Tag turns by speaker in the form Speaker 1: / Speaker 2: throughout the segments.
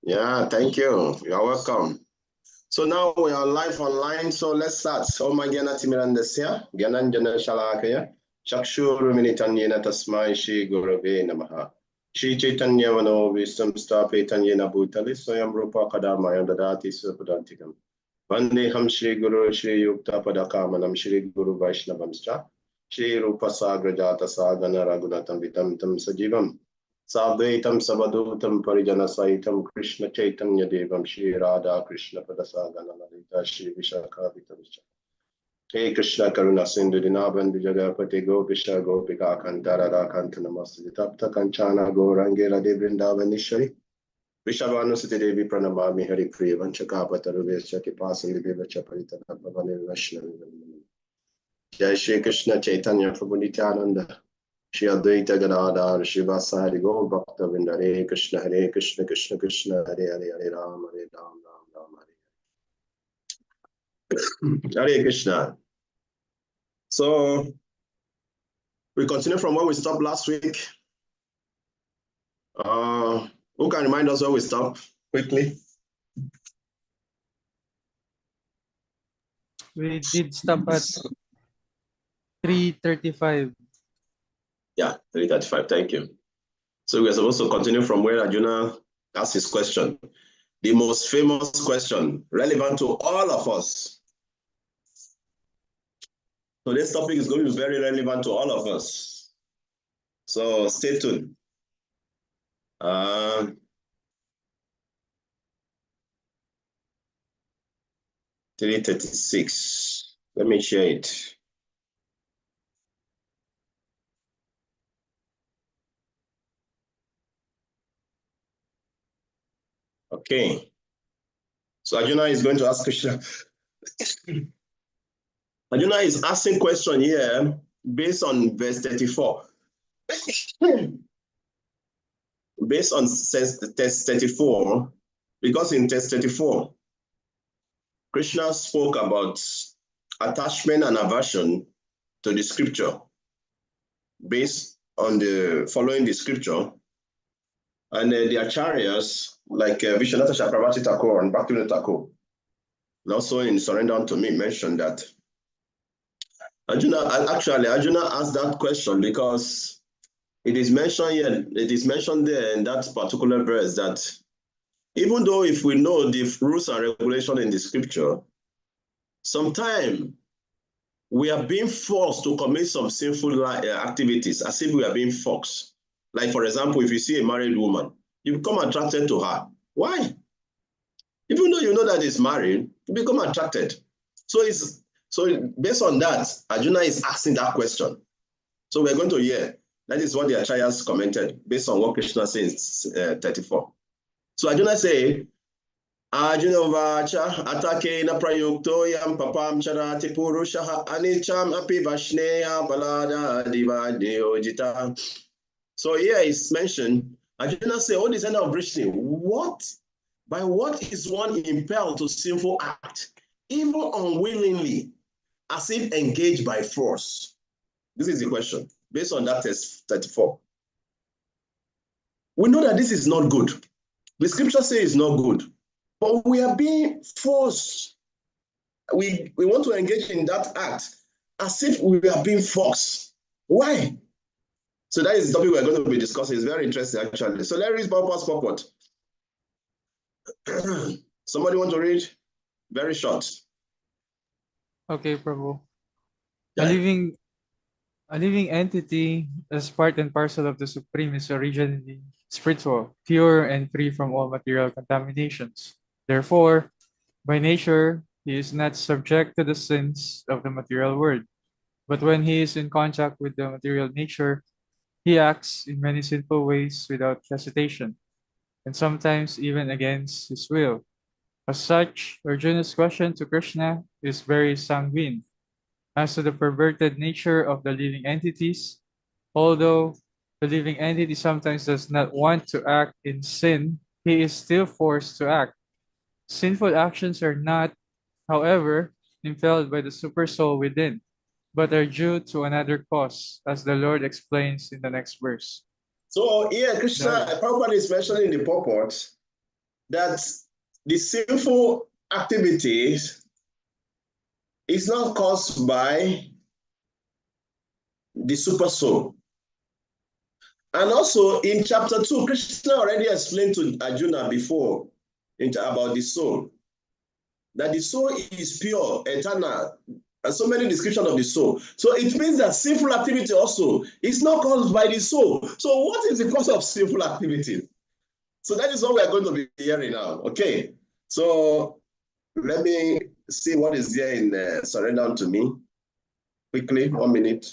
Speaker 1: Yeah, thank you. You're welcome. So now we are live online. So let's start. So Magyana Timirandasya, Gyanan Jana Shalakaya, Chakshuru Minitanyena Tasmai Shri Gurave Namaha. Shri Chaitanya Mano Visam Stapetanyena Bhutali Soyam Rupa Kadama Yandadati Supadantikam. Vandeham Shri Guru Shri Yukta Padakamanam Shri Guru Vaishnavamscha. Shri Rupa Sagrajata Sagana Ragunatam Vitam Tam Sajivam. Sadvaitam Savadutam Parijana Saitam Krishna Chaitanya Devam Shri Radha Krishna Padasagana Lalita Shri Vishakha Vitavisha. Hey Krishna Karuna Sindhu Dinabandhu Jagapati Gopisha Gopika Kantara Kanta Namaste Tapta Kanchana Gorangera Devrindavannishari. Vishabhanusati Devi Pranamami Hari Priya Vanchakapata Ruvesha Kipasandi Vivacha Paritana Bhavani Vaishnavi. Jai Shri Krishna Chaitanya Prabhu Nityananda. Shri Advaita Gadadhar Shivasari Gaur Bhakta Vrinda Hare Krishna Krishna Krishna Hare Hare Hare Ram Ram Hare Hare Krishna. So we continue from where we stopped last week. Who can remind us where we stopped quickly?
Speaker 2: We did stop at 3:35.
Speaker 1: Yeah, 3:35. Thank you. So we're supposed to continue from where Arjuna asked his question. The most famous question, relevant to all of us. So this topic is going to be very relevant to all of us. So stay tuned. 3:36. Let me share it. Okay. So Arjuna is going to ask Krishna. Arjuna is asking question here based on verse 34. Based on text 34, because in text 34, Krishna spoke about attachment and aversion to the scripture based on the following the scripture. And the acharyas, like Vishwanatha Chakravarti Thakur and Bhakti Thakur, and also in Surrender Unto Me, mentioned that Arjuna asked that question because it is mentioned here, it is mentioned there in that particular verse that even though if we know the rules and regulations in the scripture, sometimes we are being forced to commit some sinful activities as if we are being forced. Like, for example, if you see a married woman, you become attracted to her. Why? Even though you know that it's married, you become attracted. So based on that, Arjuna is asking that question. So we're going to hear. That is what the acharyas commented based on what Krishna says in 34. So Arjuna say, Arjuna vacha atakena prayukto yam papam charati purushaha anicham api vashneya balada divadeyojita. So here is mentioned, Arjuna say, oh, this end of reasoning, what? By what is one impelled to sinful act, even unwillingly, as if engaged by force? This is the question, based on that text 34. We know that this is not good. The scripture says it's not good, but we are being forced. We want to engage in that act as if we are being forced. Why? So that is the topic we're going to be discussing. It's very interesting, actually. So let's read Prabhupada's purport. Somebody want to read? Very short.
Speaker 2: Okay, Prabhu.
Speaker 1: Yeah.
Speaker 2: A living entity as part and parcel of the Supreme is originally spiritual, pure, and free from all material contaminations. Therefore, by nature, he is not subject to the sins of the material world. But when he is in contact with the material nature, he acts in many sinful ways without hesitation, and sometimes even against his will. As such, Arjuna's question to Krishna is very sanguine. As to the perverted nature of the living entities, although the living entity sometimes does not want to act in sin, he is still forced to act. Sinful actions are not, however, impelled by the super soul within, but are due to another cause, as the Lord explains in the next verse.
Speaker 1: So here, Krishna, Prabhupada is mentioning in the purport that the sinful activities is not caused by the super soul. And also in chapter 2, Krishna already explained to Arjuna before about the soul, that the soul is pure, eternal, and so many descriptions of the soul. So it means that sinful activity also is not caused by the soul. So what is the cause of sinful activity? So that is what we are going to be hearing now. Okay, so let me see what is there in Surrender Unto Me. Quickly, 1 minute.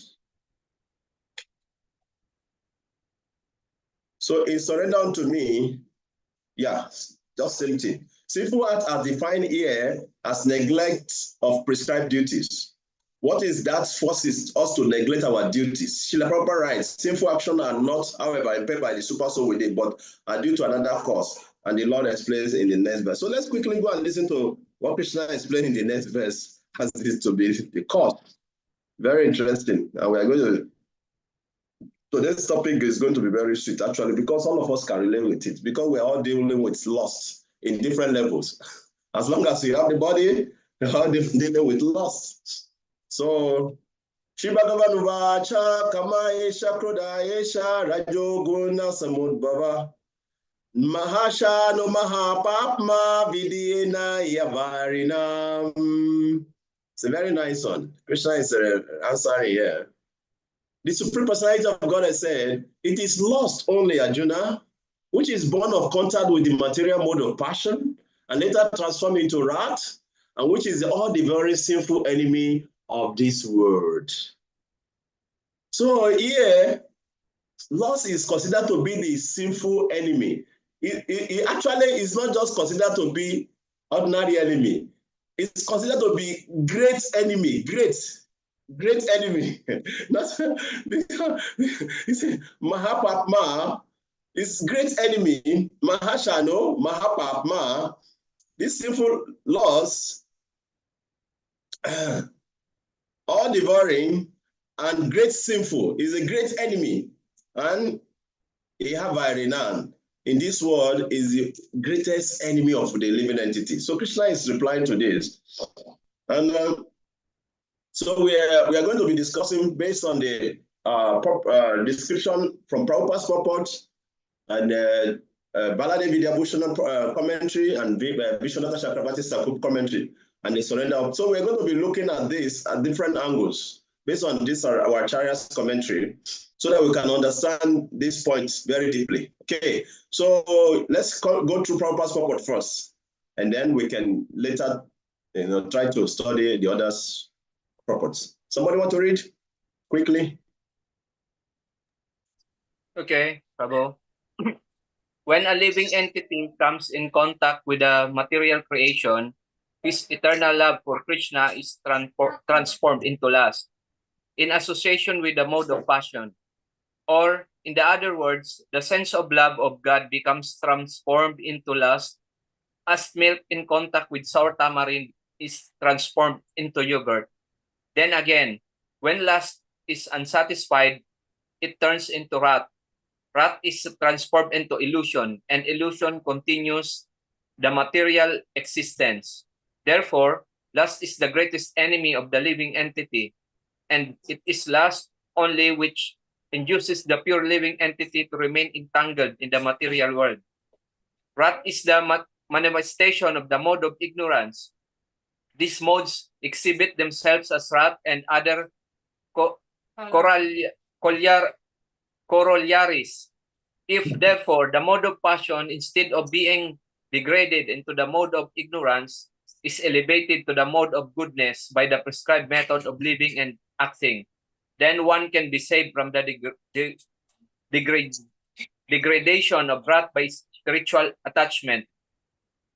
Speaker 1: So in Surrender Unto Me, yeah, just same thing. Sinful acts are defined here as neglect of prescribed duties. What is that forces us to neglect our duties? Srila Prabhupada writes, sinful actions are not, however, impaired by the super soul within, but are due to another cause. And the Lord explains in the next verse. So let's quickly go and listen to what Krishna explained in the next verse as this to be the cause. Very interesting. And we are going to, so this topic is going to be very sweet, actually, because all of us can relate with it, because we're all dealing with loss in different levels. As long as you have the body, you're all dealing with loss. So, Shri Bhagavan Vacha Kama Esha Kruda Esha Rajo Guna Samud Baba Mahasha no Mahapapma Vidyena Yavarinam. It's a very nice one. Krishna is answering here. The Supreme Personality of God has said, it is lost only, Arjuna, which is born of contact with the material mode of passion and later transformed into wrath, and which is all the very sinful enemy of this world. So here, loss is considered to be the sinful enemy. It actually is not just considered to be ordinary enemy. It's considered to be great enemy, great enemy. That's because Mahapapma is great enemy. Mahashano, Mahapapma, this sinful loss, all devouring and great sinful is a great enemy. And Ihavarinan in this world is the greatest enemy of the living entity. So Krishna is replying to this. And so we are going to be discussing based on the description from Prabhupada's purport and Baladev Vidyabhushan commentary and Vishwanatha Chakravarti Thakur commentary and the surrender. So we're going to be looking at this at different angles based on this our Acharya's commentary, so that we can understand these points very deeply. Okay, so let's go through Prabhupada's purport first, and then we can later try to study the others' purports. Somebody want to read quickly?
Speaker 3: Okay, Prabhu. When a living entity comes in contact with a material creation, his eternal love for Krishna is transformed into lust, in association with the mode of passion. Or, in the other words, the sense of love of God becomes transformed into lust, as milk in contact with sour tamarind is transformed into yogurt. Then again, when lust is unsatisfied, it turns into wrath. Wrath is transformed into illusion, and illusion continues the material existence. Therefore, lust is the greatest enemy of the living entity, and it is lust only which induces the pure living entity to remain entangled in the material world. Wrath is the manifestation of the mode of ignorance. These modes exhibit themselves as wrath and other corollaries. If therefore the mode of passion, instead of being degraded into the mode of ignorance, is elevated to the mode of goodness by the prescribed method of living and acting, then one can be saved from the degradation of wrath by spiritual attachment.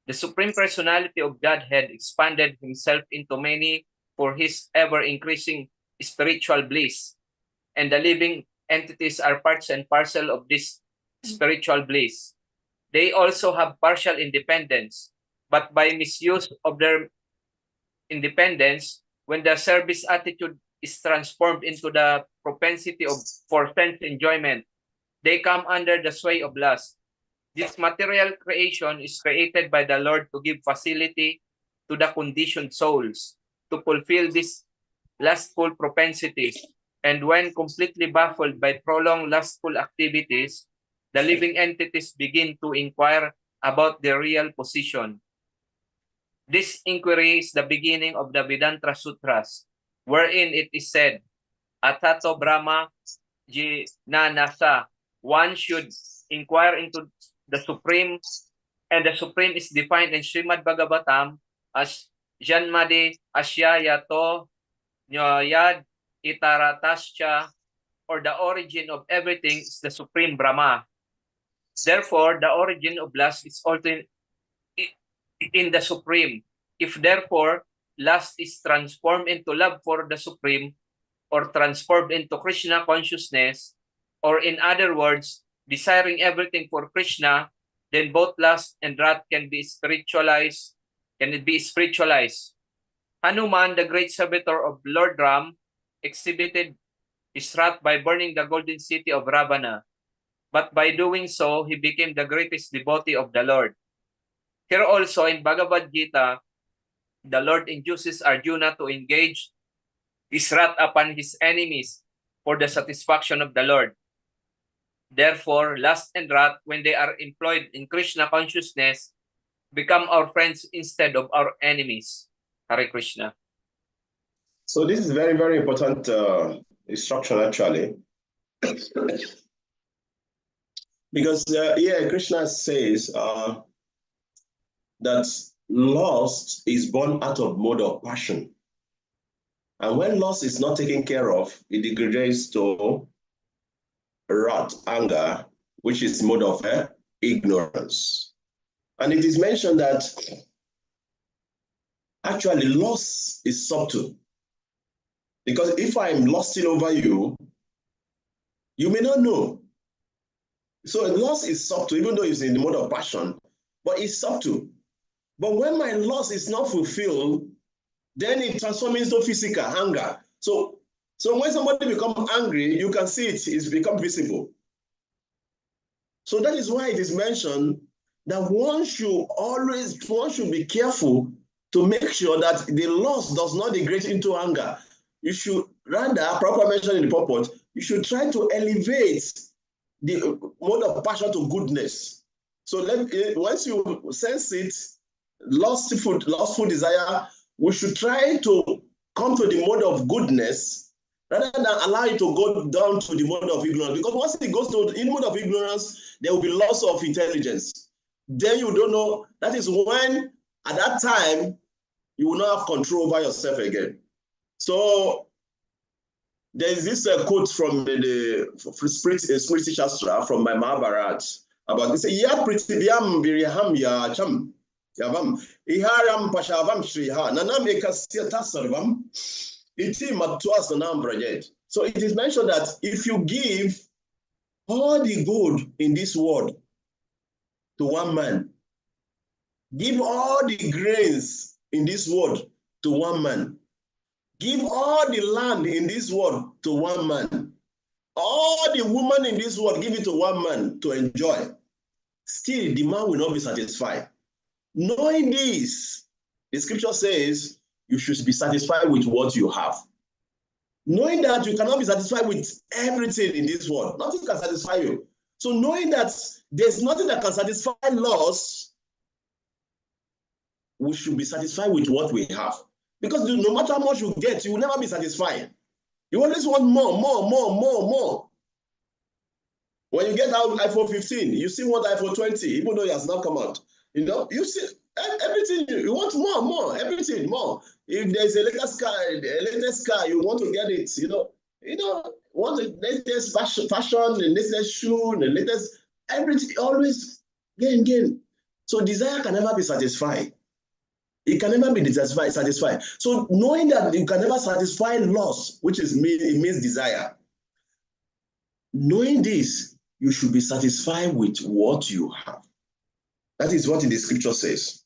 Speaker 3: The Supreme Personality of Godhead expanded himself into many for his ever-increasing spiritual bliss, and the living entities are parts and parcel of this spiritual bliss. They also have partial independence, but by misuse of their independence, when the service attitude is transformed into the propensity for sense enjoyment, they come under the sway of lust. This material creation is created by the Lord to give facility to the conditioned souls to fulfill these lustful propensities. And when completely baffled by prolonged lustful activities, the living entities begin to inquire about their real position. This inquiry is the beginning of the Vedanta Sutras, wherein it is said, Atato Brahma Jinanasa, one should inquire into the Supreme, and the Supreme is defined in Srimad Bhagavatam as Janmade Asyayato Nyayad Itaratascha, or the origin of everything is the Supreme Brahma. Therefore, the origin of lust is also in the Supreme. If therefore lust is transformed into love for the Supreme, or transformed into Krishna consciousness, or in other words, desiring everything for Krishna, then both lust and wrath can be spiritualized. Hanuman, the great servitor of Lord Ram, exhibited his wrath by burning the golden city of Ravana. But by doing so, he became the greatest devotee of the Lord. Here also in Bhagavad Gita, the Lord induces Arjuna to engage his wrath upon his enemies for the satisfaction of the Lord. Therefore, lust and wrath, when they are employed in Krishna consciousness, become our friends instead of our enemies. Hare Krishna.
Speaker 1: So this is very, very important instruction, actually. Because here Krishna says that lust is born out of mode of passion. And when lust is not taken care of, it degrades to wrath, anger, which is mode of ignorance. And it is mentioned that actually lust is subtle. Because if I'm lusting over you, you may not know. So lust is subtle, even though it's in the mode of passion, but it's subtle. But when my lust is not fulfilled, then it transforms into physical anger. So when somebody becomes angry, you can see it's become visible. So that is why it is mentioned that one should be careful to make sure that the lust does not degrade into anger. You should rather, proper mention in the purport, you should try to elevate the mode of passion to goodness. So once you sense it, lustful desire, we should try to come to the mode of goodness rather than allow it to go down to the mode of ignorance. Because once it goes to the mode of ignorance, there will be loss of intelligence. Then you don't know. That is when, at that time, you will not have control over yourself again. So there is this quote from the Smriti Shastra from my Mahabharata about this. Ya prithibhyam viriham ya cham yavam iharam pashavam shriha nanam ekasyata sarvam iti matwas nanam brajet. So it is mentioned that if you give all the good in this world to one man, give all the grains in this world to one man, give all the land in this world to one man, all the women in this world, give it to one man to enjoy. Still, the man will not be satisfied. Knowing this, the scripture says you should be satisfied with what you have. Knowing that you cannot be satisfied with everything in this world, nothing can satisfy you. So knowing that there's nothing that can satisfy loss, we should be satisfied with what we have. Because no matter how much you get, you will never be satisfied. You always want more. When you get out iPhone 15, you still want iPhone 20, even though it has not come out. You know, you see everything, you want more, everything more. If there's a latest car, you want to get it, you know, want the latest fashion, the latest shoe, the latest, everything, always gain. So desire can never be satisfied. It can never be satisfied. So knowing that you can never satisfy loss, which is it means desire. Knowing this, you should be satisfied with what you have. That is what the scripture says.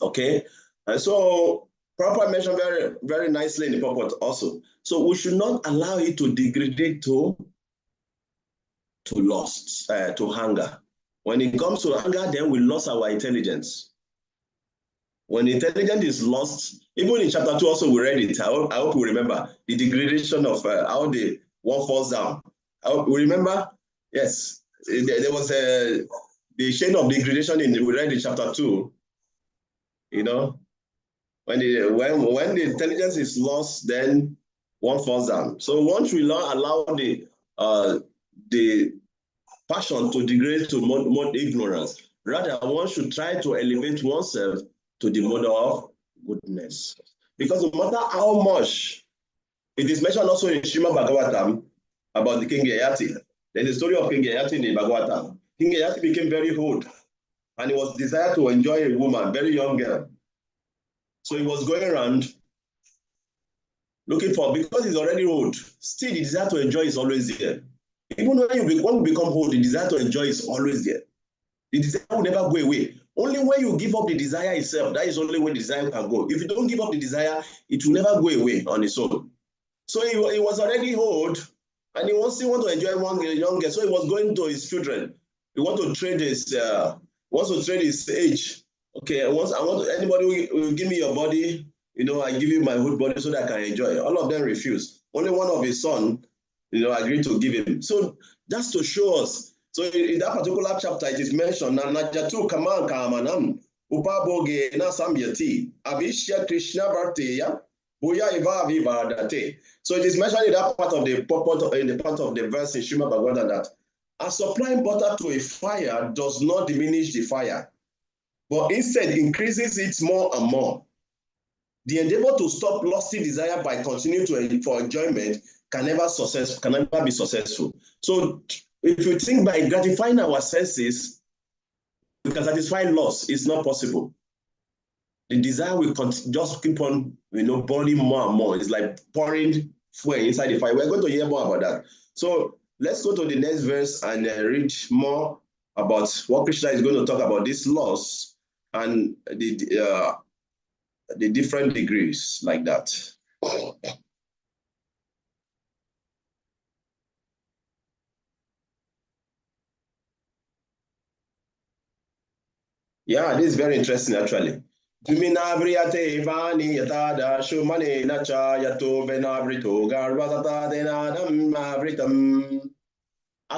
Speaker 1: Okay? And so Prabhupada mentioned very, very nicely in the purport also. So we should not allow it to degrade to lust, to hunger. When it comes to anger, then we lost our intelligence. When intelligence is lost, even in chapter 2 also we read it. I hope we remember the degradation of how the one falls down. I hope we remember. Yes, there was the chain of degradation we read in chapter 2. You know, when the intelligence is lost, then one falls down. So once we allow the passion to degrade to more ignorance, rather one should try to elevate oneself to the model of goodness. Because no matter how much, it is mentioned also in Srimad Bhagavatam about the King Yayati. There's a story of King Yayati in the Bhagavatam. King Yayati became very old and he was desired to enjoy a woman, very young girl. So he was going around looking for, because he's already old, still the desire to enjoy is always there. Even when you become old, the desire to enjoy is always there. The desire will never go away. Only when you give up the desire itself, that is only when the desire can go. If you don't give up the desire, it will never go away on its own. So he was already old, and he still want to enjoy one younger. So he was going to his children. He want to trade his age. Okay, I want anybody who will give me your body. I give you my whole body so that I can enjoy. All of them refused. Only one of his son, agreed to give him. So that's to show us. So in that particular chapter, it is mentioned, Najatu Kaman Kamanam, Upaboge Nasamyati, Abhishya Krishna Bharteya, Buya Iva Vivadate. So it is mentioned in that part of the verse in Srimad Bhagavad that as supplying butter to a fire does not diminish the fire, but instead increases it more and more. The endeavor to stop lusty desire by continuing for enjoyment can never be successful. So if you think by gratifying our senses, we can satisfy lust, it's not possible. The desire will just keep on, burning more and more. It's like pouring fuel inside the fire. We're going to hear more about that. So let's go to the next verse and read more about what Krishna is going to talk about, this lust and the different degrees like that. Yeah, this is very interesting actually. As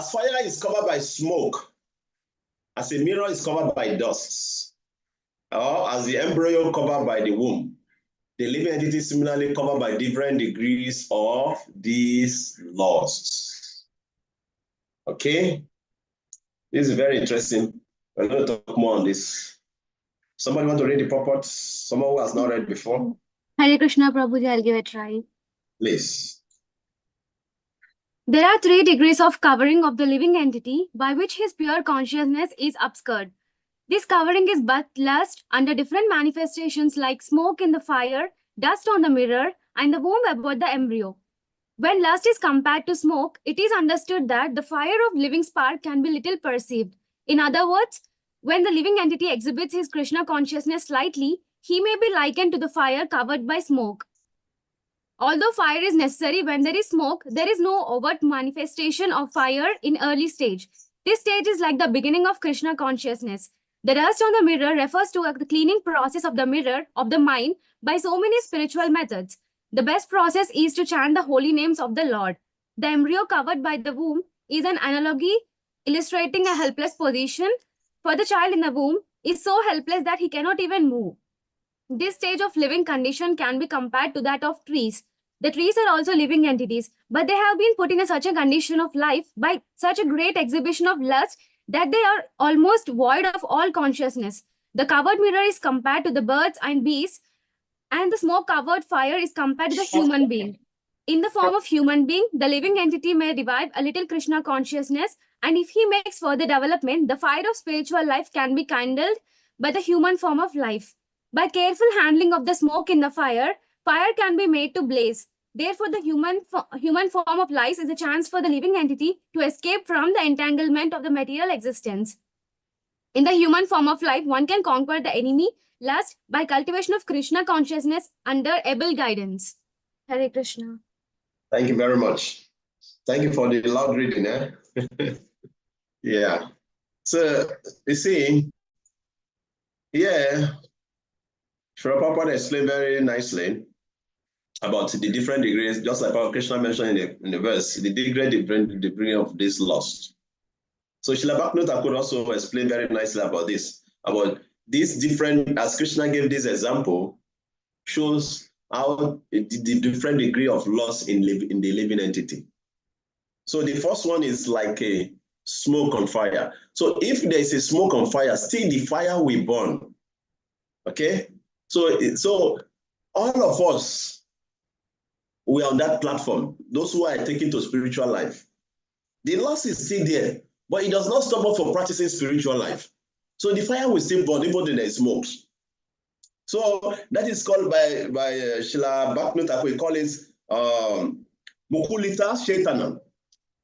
Speaker 1: fire is covered by smoke, as a mirror is covered by dust, or as the embryo covered by the womb, the living entity is similarly covered by different degrees of these lusts. Okay? This is very interesting. We're going to talk more on this. Somebody want to read the purport? Someone who has not read before?
Speaker 4: Hare Krishna, Prabhuji, I'll give it a try.
Speaker 1: Please.
Speaker 4: There are 3 degrees of covering of the living entity by which his pure consciousness is obscured. This covering is but lust under different manifestations like smoke in the fire, dust on the mirror, and the womb about the embryo. When lust is compared to smoke, it is understood that the fire of living spark can be little perceived. In other words, when the living entity exhibits his Krishna consciousness slightly, he may be likened to the fire covered by smoke. Although fire is necessary when there is smoke, there is no overt manifestation of fire in early stage. This stage is like the beginning of Krishna consciousness. The dust on the mirror refers to the cleaning process of the mirror of the mind by so many spiritual methods. The best process is to chant the holy names of the Lord. The embryo covered by the womb is an analogy illustrating a helpless position, for the child in the womb is so helpless that he cannot even move. This stage of living condition can be compared to that of trees. The trees are also living entities, but they have been put in such a condition of life by such a great exhibition of lust that they are almost void of all consciousness. The covered mirror is compared to the birds and beasts, and the smoke-covered fire is compared to the human being. In the form of human being, the living entity may revive a little Krishna consciousness, and if he makes further development, the fire of spiritual life can be kindled by the human form of life. By careful handling of the smoke in the fire, fire can be made to blaze. Therefore, the human form of life is a chance for the living entity to escape from the entanglement of the material existence. In the human form of life, one can conquer the enemy, lust, by cultivation of Krishna consciousness under able guidance. Hare Krishna.
Speaker 1: Thank you very much. Thank you for the loud reading. Yeah. So you see, here, Srila Prabhupada explained very nicely about the different degrees, just like our Krishna mentioned in the verse, the degree of this lust. So Srila Bhakti could also explain very nicely about this, about these different, as Krishna gave this example, shows how the different degree of loss in the living entity. So the first one is like a smoke on fire. So if there is a smoke on fire, still the fire will burn. Okay? So all of us, we are on that platform, those who are taken to spiritual life. The loss is still there, but it does not stop us from practicing spiritual life. So the fire will still burn even though there is smoke. So that is called by Srila Bhakti, we call it Mukulita Shaitana.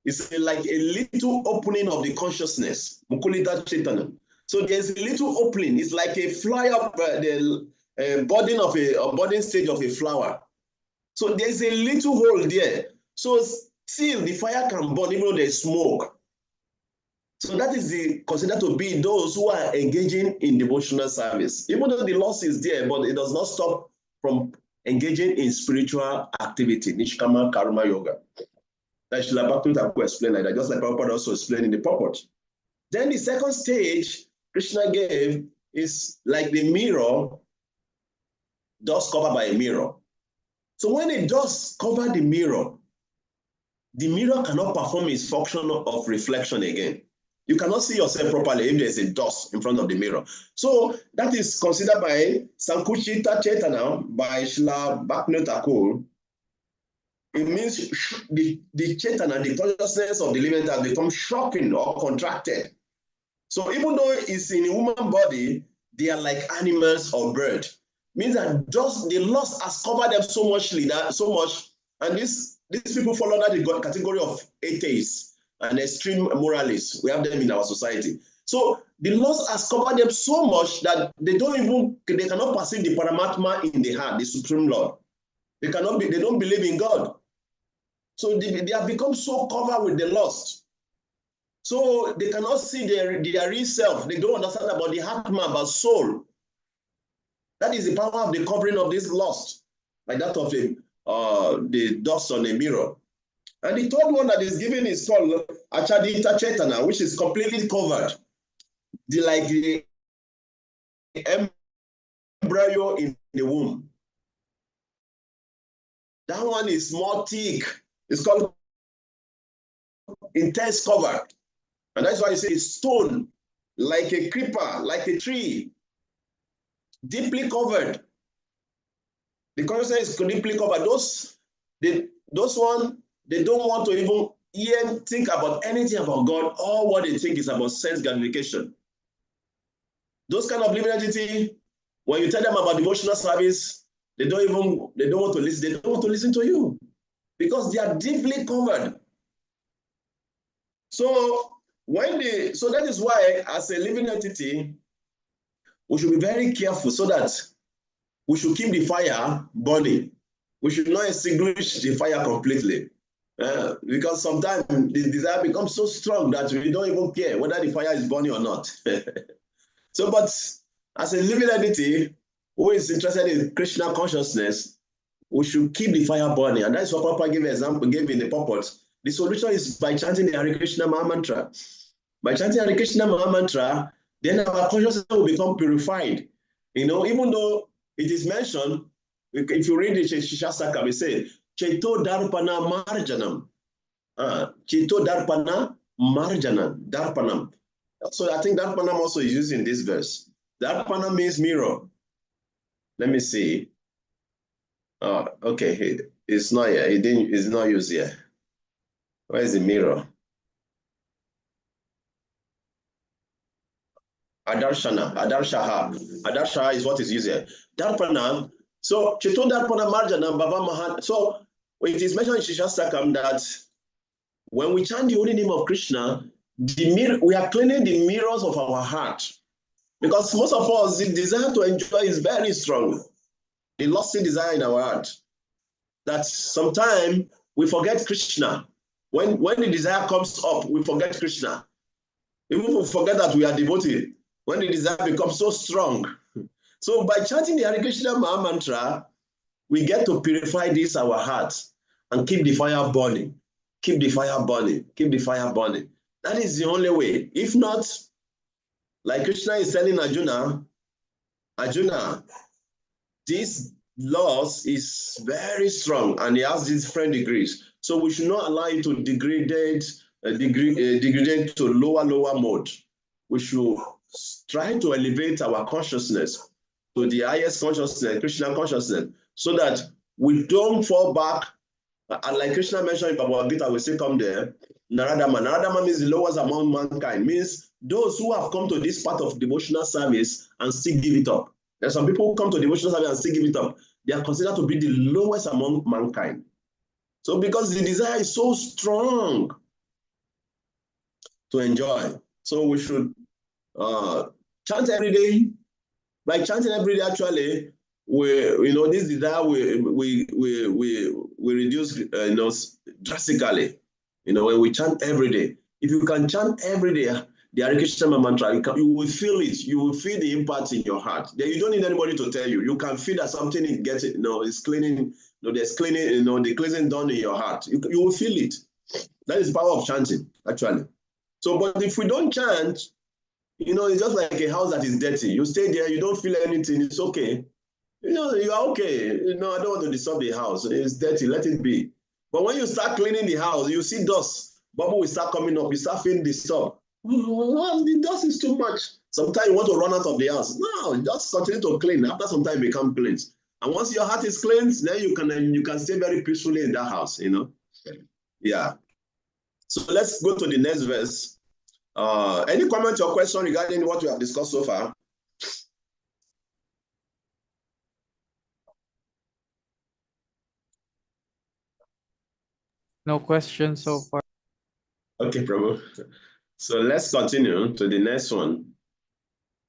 Speaker 1: It's like a little opening of the consciousness, Mukulita Shaitana. So there's a little opening. It's like a fly up the budding of a budding stage of a flower. So there's a little hole there. So still the fire can burn even though there's smoke. So that is considered to be those who are engaging in devotional service. Even though the loss is there, but it does not stop from engaging in spiritual activity, Nishkama Karma Yoga. That Srila Bhakti Thakur explained like that, just like Prabhupada also explained in the purport. Then the second stage Krishna gave is like the mirror, dust covered by a mirror. So when it does cover the mirror cannot perform its function of reflection again. You cannot see yourself properly if there's a dust in front of the mirror. So that is considered by Sankuchita Chaitanya, by Srila Bhakti Thakur. It means the Chaitanya, the consciousness of the living has become shocking or contracted. So even though it's in a human body, they are like animals or birds. Means that just the loss has covered them so much, and these people fall under the category of atheists and extreme moralists. We have them in our society. So the loss has covered them so much that they cannot perceive the Paramatma in the heart, the Supreme Lord. They don't believe in God. So they have become so covered with the lust. So they cannot see their real self. They don't understand about the Atma, about soul. That is the power of the covering of this lust, like that of the dust on a mirror. And the third one that is given is called Achadita Chaitanya, which is completely covered. Like the embryo in the womb. That one is more thick. It's called intense cover. And that's why you say it's stone, like a creeper, like a tree, deeply covered. The consciousness is deeply covered. Those ones, they don't want to even think about anything about God. All what they think is about sense gratification. Those kind of living entity, when you tell them about devotional service, they don't want to listen. They don't want to listen to you because they are deeply covered. So that is why, as a living entity, we should be very careful so that we should keep the fire burning. We should not extinguish the fire completely. Because sometimes the desire becomes so strong that we don't even care whether the fire is burning or not. So, but as a living entity who is interested in Krishna consciousness, we should keep the fire burning. And that's what Papa gave in the purport. The solution is by chanting the Hare Krishna Maha Mantra. By chanting Hare Krishna Maha Mantra, then our consciousness will become purified. Even though it is mentioned, if you read the Shastri, we say, Cheto Darpana Marjanam. Cheto Darpana Darpanam. So I think Darpanam also is used in this verse. Darpana means mirror. Let me see. Okay, it's not here. It's not used here. Where is the mirror? Adarshaha is what is used here. Darpana. So Cheto Darpana Marjanam Baba Mahan. So it is mentioned in Shastri that when we chant the holy name of Krishna, we are cleaning the mirrors of our heart. Because most of us, the desire to enjoy is very strong. The lusty desire in our heart. That sometimes we forget Krishna. When the desire comes up, we forget Krishna. Even if we forget that we are devotee, when the desire becomes so strong. So by chanting the Hare Krishna Maha Mantra, we get to purify this our hearts and keep the fire burning. Keep the fire burning. Keep the fire burning. That is the only way. If not, like Krishna is telling Arjuna, this loss is very strong and he has different degrees. So we should not allow it to degrade to lower mode. We should try to elevate our consciousness to the highest consciousness, Krishna consciousness, so that we don't fall back. And like Krishna mentioned in Bhagavad Gita, we still come there. Naradama. Naradama means the lowest among mankind, means those who have come to this part of devotional service and still give it up. There are some people who come to devotional service and still give it up. They are considered to be the lowest among mankind. So because the desire is so strong to enjoy. So we should chant every day. By chanting every day, actually, this desire we reduce drastically. When we chant every day. If you can chant every day the Hare Krishna mantra, you will feel it. You will feel the impact in your heart. Then you don't need anybody to tell you. You can feel that something is getting, is cleaning. There's cleaning. The cleansing done in your heart. You will feel it. That is the power of chanting, actually. So, but if we don't chant, it's just like a house that is dirty. You stay there, you don't feel anything. It's okay. You are okay. I don't want to disturb the house. It's dirty. Let it be. But when you start cleaning the house, you see dust. Bubble will start coming up. You start feeling disturbed. The dust is too much. Sometimes you want to run out of the house. No, just continue to clean. After some time, it becomes clean. And once your heart is cleansed, then you can stay very peacefully in that house. Yeah. So let's go to the next verse. Any comment or question regarding what we have discussed so far?
Speaker 2: No questions so far.
Speaker 1: Okay, Prabhu. So let's continue to the next one.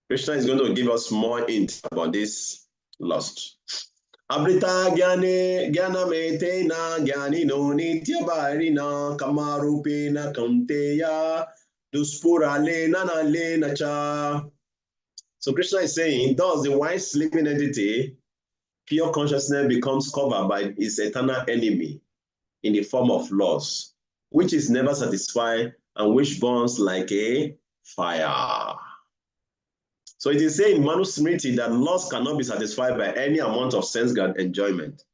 Speaker 1: Krishna is going to give us more hint about this lust. Abrita jnana metena jnanino nitya bharina kamarupena kaunteya duspura lena cha. So Krishna is saying, thus the wise living entity, pure consciousness, becomes covered by its eternal enemy in the form of loss, which is never satisfied and which burns like a fire. So it is saying in Manu Smriti that loss cannot be satisfied by any amount of sense enjoyment,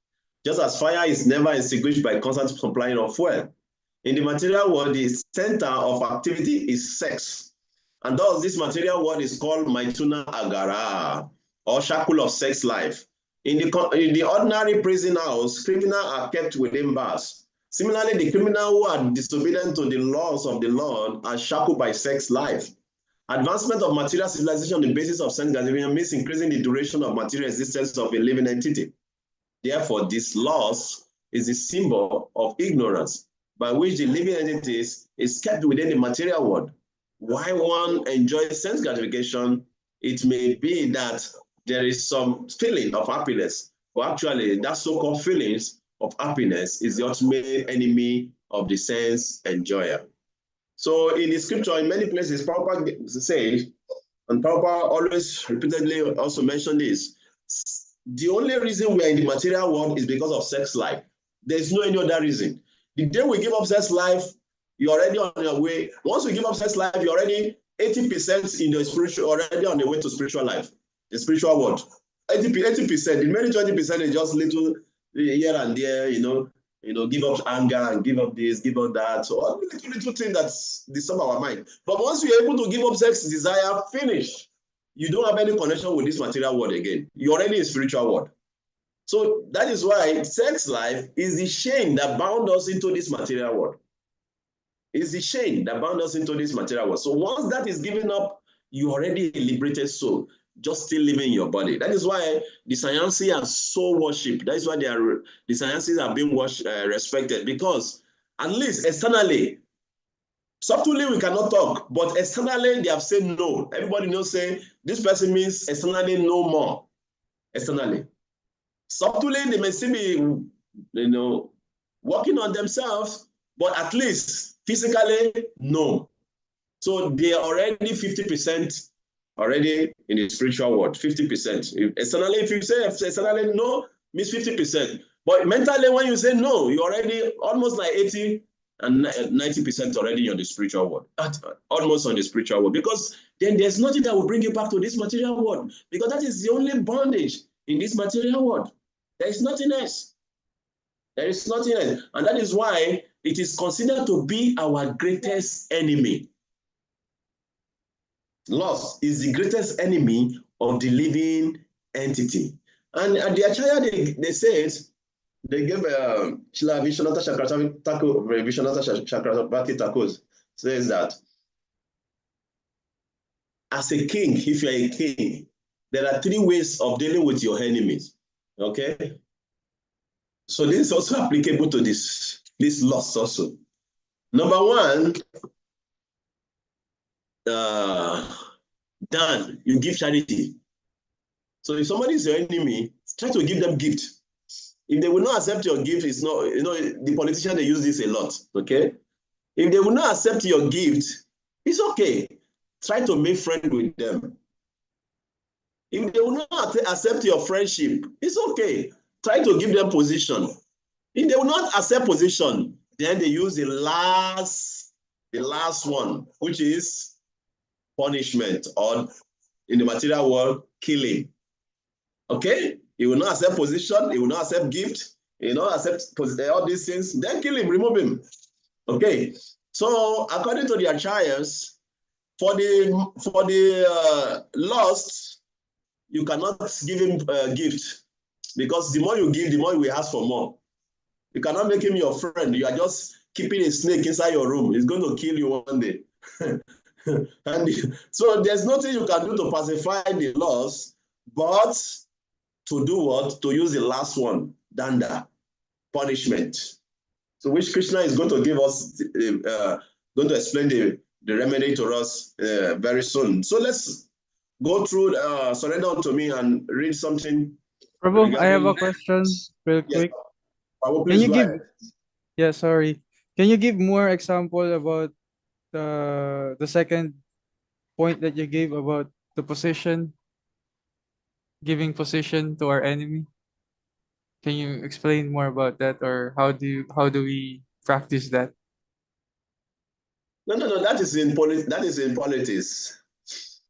Speaker 1: just as fire is never extinguished by constant supplying of fuel. In the material world, the center of activity is sex. And thus this material world is called Maituna Agara, or shackle of sex life. In the ordinary prison house, criminals are kept within bars. Similarly, the criminals who are disobedient to the laws of the Lord are shackled by sex life. Advancement of material civilization on the basis of sense gratification means increasing the duration of material existence of a living entity. Therefore, this loss is a symbol of ignorance by which the living entities is kept within the material world. While one enjoys sense gratification, it may be that there is some feeling of happiness, but actually that so-called feelings of happiness is the ultimate enemy of the sense enjoyer. So in the scripture, in many places, Prabhupada says, and Prabhupada always repeatedly also mentioned this, the only reason we are in the material world is because of sex life. There's no any other reason. The day we give up sex life, you're already on your way. Once we give up sex life, you're already 80% in the spiritual, already on the way to spiritual life, the spiritual world. 80%. The remaining 20% is just little here and there, give up anger and give up this, give up that. So all the little things that disturb our mind. But once you're able to give up sex desire, finish. You don't have any connection with this material world again. You're already in spiritual world. So that is why sex life is the chain that bound us into this material world. It's the chain that bound us into this material world. So once that is given up, you already a liberated soul, just still living in your body. That is why the sciences are so worshipped. That is why the sciences are being respected, because at least externally, subtly we cannot talk, but externally they have said no. Everybody knows saying this person means externally no more. Externally. Subtly they may still be, working on themselves, but at least physically, no. So they are already 50% already in the spiritual world, 50%. Externally, if you say externally no, means 50%. But mentally, when you say no, you're already almost like 80 and 90% already on the spiritual world, almost on the spiritual world, because then there's nothing that will bring you back to this material world, because that is the only bondage in this material world. There is nothing else. There is nothing else. And that is why it is considered to be our greatest enemy. Loss is the greatest enemy of the living entity. And at the Acharya, they said, they gave Vishnata Chakravarti Thakur says that as a king, if you're a king, there are 3 ways of dealing with your enemies. Okay? So this is also applicable to this loss also. Number 1, Dan, you give charity. So if somebody is your enemy, try to give them gift. If they will not accept your gift, it's not, the politicians, they use this a lot, okay? If they will not accept your gift, it's okay. Try to make friends with them. If they will not accept your friendship, it's okay. Try to give them position. If they will not accept position, then they use the last one, which is punishment, or in the material world, killing. Okay? He will not accept position, he will not accept gift, he will not accept all these things, then kill him, remove him. Okay? So according to the Acharyas, for the lost, you cannot give him a gift, because the more you give, the more he will ask for more. You cannot make him your friend. You are just keeping a snake inside your room. He's going to kill you one day. And so there's nothing you can do to pacify the loss, but to do what? To use the last one, danda, punishment. So which Krishna is going to give us, going to explain the remedy to us very soon. So let's go through, surrender unto me and read something.
Speaker 2: Prabhu, I have a question real quick.
Speaker 1: Can you give?
Speaker 2: Yeah, sorry. Can you give more example about the second point that you gave about the position, giving position to our enemy? Can you explain more about that, or how do we practice that?
Speaker 1: No. That is in politics.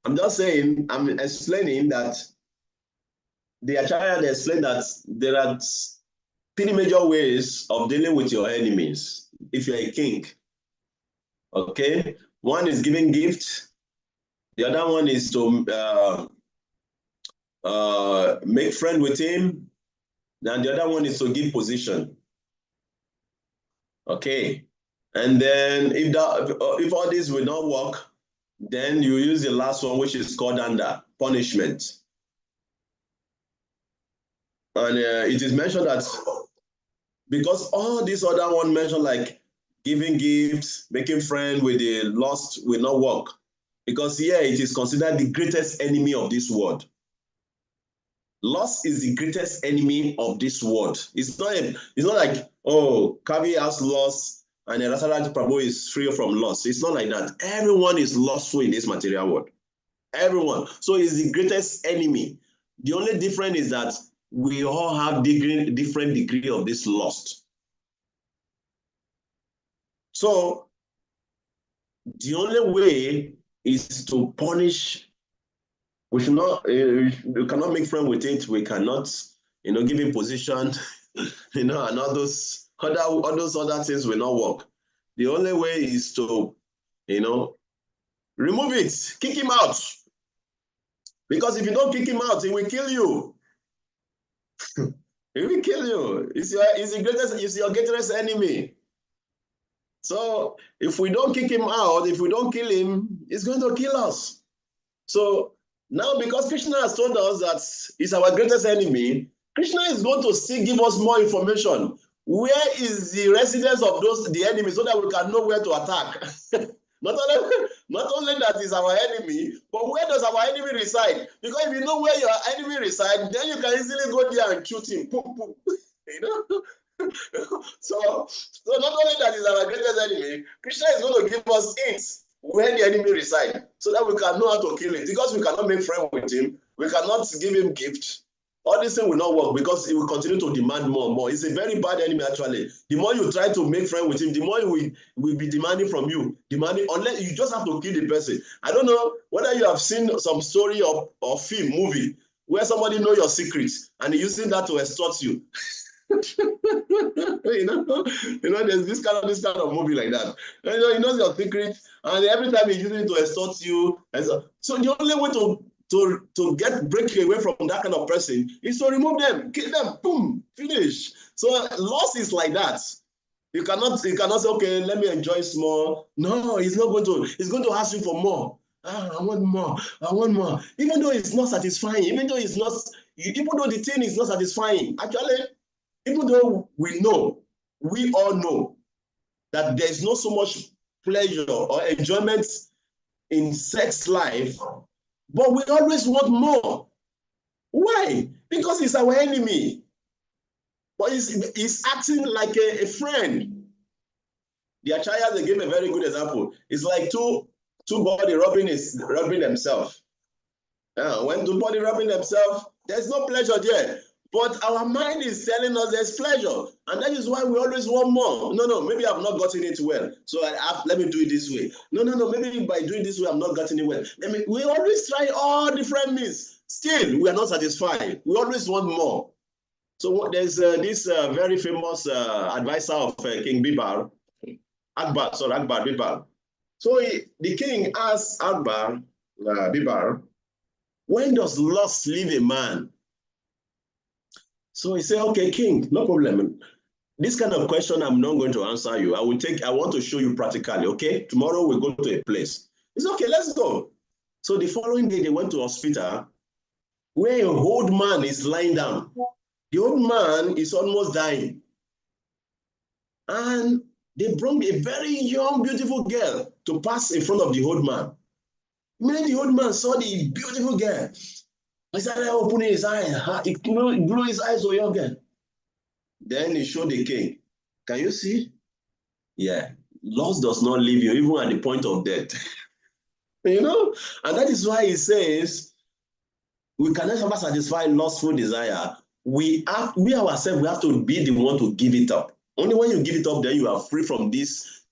Speaker 1: I'm just saying. I'm explaining that the Acharya explained that there are 3 major ways of dealing with your enemies if you're a king. Okay, one is giving gift. The other one is to make friend with him. And the other one is to give position. Okay, and then if all this will not work, then you use the last one, which is called under punishment. And it is mentioned that because all these other one mentioned, like giving gifts, making friends with the lost, will not work. Because here it is considered the greatest enemy of this world. Loss is the greatest enemy of this world. It's not like, oh, Kavi has loss and Rasaraj Prabhu is free from loss. It's not like that. Everyone is lostful in this material world. Everyone. So it's the greatest enemy. The only difference is that we all have different degree of this loss. So the only way is to punish. We should not, we cannot make friends with it. We cannot, give him position, and all those other things will not work. The only way is to, remove it, kick him out. Because if you don't kick him out, he will kill you. He will kill you. It's your greatest enemy. So if we don't kick him out, if we don't kill him, he's going to kill us. So now, because Krishna has told us that he's our greatest enemy, Krishna is going to still give us more information. Where is the residence of the enemy, so that we can know where to attack? Not only that is our enemy, but where does our enemy reside? Because if you know where your enemy resides, then you can easily go there and shoot him. Boom, boom. So not only that is our greatest enemy, Krishna is going to give us hints where the enemy resides, so that we can know how to kill it. Because we cannot make friends with him, we cannot give him gifts. All this thing will not work because he will continue to demand more and more. It's a very bad enemy, actually. The more you try to make friends with him, the more he will be demanding from you. Unless you just have to kill the person. I don't know whether you have seen some story or film, movie, where somebody knows your secrets and using that to extort you. you know, there's this kind of movie like that. He knows your secret, and every time he's using it to extort you. And so the only way to break away from that kind of person is to remove them, kill them, boom, finish. So loss is like that. You cannot say, okay, let me enjoy small. No, he's not going to. He's going to ask you for more. I want more. I want more. Even though it's not satisfying, even though the thing is not satisfying, actually. Even though we all know that there's not so much pleasure or enjoyment in sex life, but we always want more. Why? Because it's our enemy. But he's acting like a friend. The Achayas, they gave a very good example. It's like two body rubbing themselves. When two body rubbing themselves, there's no pleasure there. But our mind is telling us there's pleasure. And that is why we always want more. No, maybe I've not gotten it well. So let me do it this way. No, maybe by doing this way, I'm not getting it well. We always try all different means. Still, we are not satisfied. We always want more. So there's this very famous advisor of King Bibar, Akbar, Bibar. So the king asked Akbar, Bibar, when does lust leave a man? So he said, okay, king, no problem. This kind of question, I'm not going to answer you. I want to show you practically, okay? Tomorrow we go to a place. It's okay, let's go. So the following day, they went to hospital where an old man is lying down. The old man is almost dying. And they brought a very young, beautiful girl to pass in front of the old man. When the old man saw the beautiful girl, he started opening his eyes. He blew his eyes to young girl. Then he showed the king. Can you see? Yeah. Lust does not leave you, even at the point of death. And that is why he says, we can never satisfy lustful desire. We ourselves, we have to be the one to give it up. Only when you give it up, then you are free from this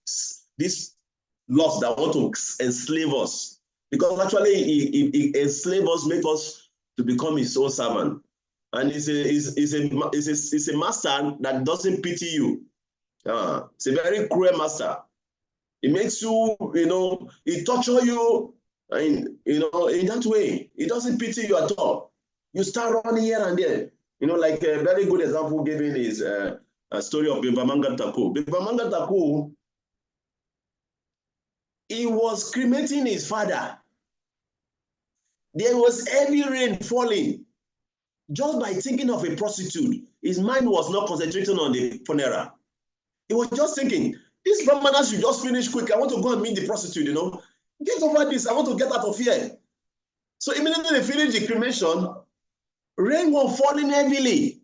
Speaker 1: lust that want to enslave us. Because actually, it enslaves us, make us to become his own servant. And it's a master that doesn't pity you. It's a very cruel master. It makes you, it tortures you, and in that way. It doesn't pity you at all. You start running here and there. Like a very good example given is a story of Bivamanga Thakur. Bivamanga Thakur, he was cremating his father. There was heavy rain falling. Just by thinking of a prostitute, his mind was not concentrating on the funeral. He was just thinking, this brahmana should just finish quick. I want to go and meet the prostitute, Get over this. I want to get out of here. So immediately they finished the cremation, rain was falling heavily.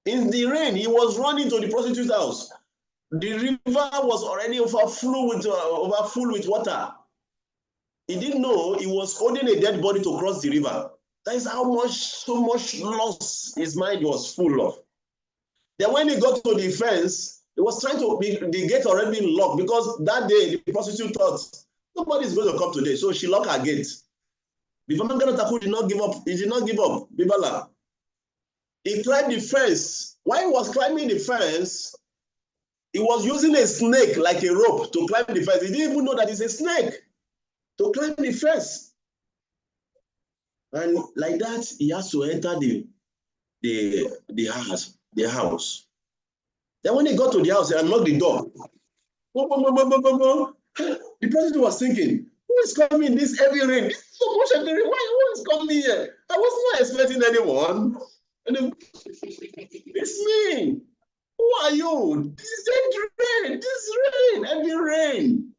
Speaker 1: In the rain, he was running to the prostitute's house. The river was already overfull with water. He didn't know he was holding a dead body to cross the river. That is how so much loss his mind was full of. Then when he got to the fence, he was trying to, the gate already been locked because that day the prostitute thought, nobody is going to come today. So she locked her gate. Bivamanga Thakur did not give up. He did not give up. Bibala. He climbed the fence. While he was climbing the fence, he was using a snake like a rope to climb the fence. He didn't even know that it's a snake to climb the fence. And like that, he has to enter the house. Then when he got to the house, he unlocked the door. The president was thinking, who is coming in this heavy rain? This is so much heavy rain. Who is coming here? I was not expecting anyone. And then, it's me. Who are you? This is rain. This is rain. Heavy rain.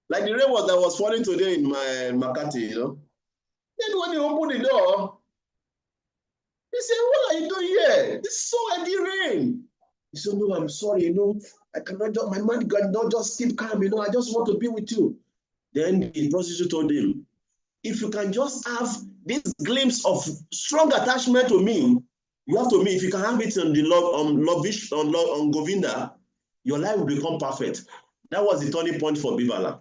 Speaker 1: Like the rain that was falling today in my Makati, Then when he opened the door, he said, what are you doing here? This is so heavy rain. He said, no, I'm sorry, I cannot just, my mind cannot just keep calm, I just want to be with you. Then the prostitute told him, if you can just have this glimpse of strong attachment to me, you have to me, if you can have it on the love, on Govinda, your life will become perfect. That was the turning point for Bivala.